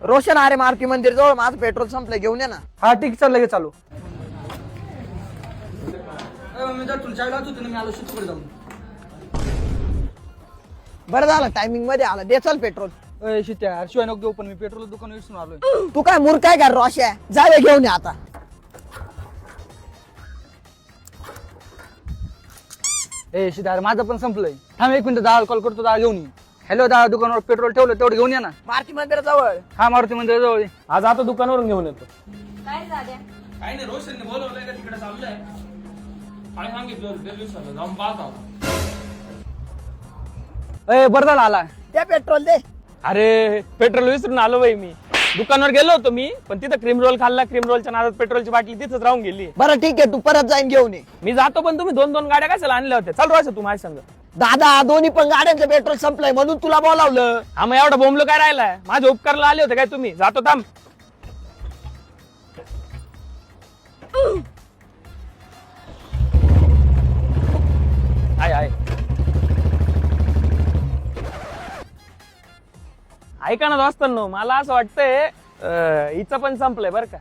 रोशन अरे मारुती मंदिर जवळ माझं पेट्रोल संपलं, घेऊन ये ना. हा ठीक, चल लगेच चालू. बरं झालं टायमिंग मध्ये आला, दे चल पेट्रोल. शिट्या शिवाय नको देऊ, पण मी पेट्रोल दुकान विसरून आलोय. तू काय मूर्ख आहे का रोशा? जावे घेऊन ये आता. शिट्या अरे माझं पण संपलंय. थांब एक मिनिट, दादा कॉल करतो, दादा घेऊन ये. हॅलो दादा, दुकानावर पेट्रोल ठेवलं, तेवढं घेऊन या ना. मारुती मंदिर जवळ. हा मारुती मंदिर जवळ. आज आता दुकानावरून घेऊन येतो. काय झाल्या? काय नाही, रोशनने बोलवलंय का तिकडे चाललंय. काय सांगितलं दिवसाला जाऊन पाहता. बरं झालं आला. दे पेट्रोल दे. अरे पेट्रोल विसरून आलो बाई मी. दुकानावर गेलो होतो मी, पण तिथं क्रीम रोल खाल्ला. क्रीम रोलच्या नादात पेट्रोलची बाटली तिथंच राहून गेली. बरं ठीक आहे, तू परत जाईन घेऊन ये. मी जातो, पण तुम्ही दोन गाड्या कशाला आणल्या होत्या? चाल रोशन तू माझ्या संग. दादा दोन्ही पण गाड्यांचं पेट्रोल संपलंय म्हणून तुला बोलावलं. हा मग एवढा बोंबलो काय राहिलाय? माझ्या उपकारला आले होते काय तुम्ही? जातो थांब. आहे ऐका ना दोस्तांनो, मला असं वाटतंय हिचं पण संपलंय बरं का.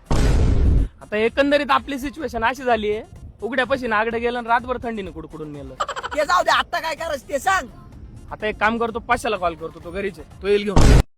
आता एकंदरीत आपली सिच्युएशन अशी झाली आहे, उघड्यापाशी नागडं गेलं आणि रातभर थंडीने कुडकुडून मेलं. ते जाऊ दे, आता काय करायचं ते सांग. आता एक काम करतो, पाशाला कॉल करतो, तो घरीच आहे, तो येईल घेऊन.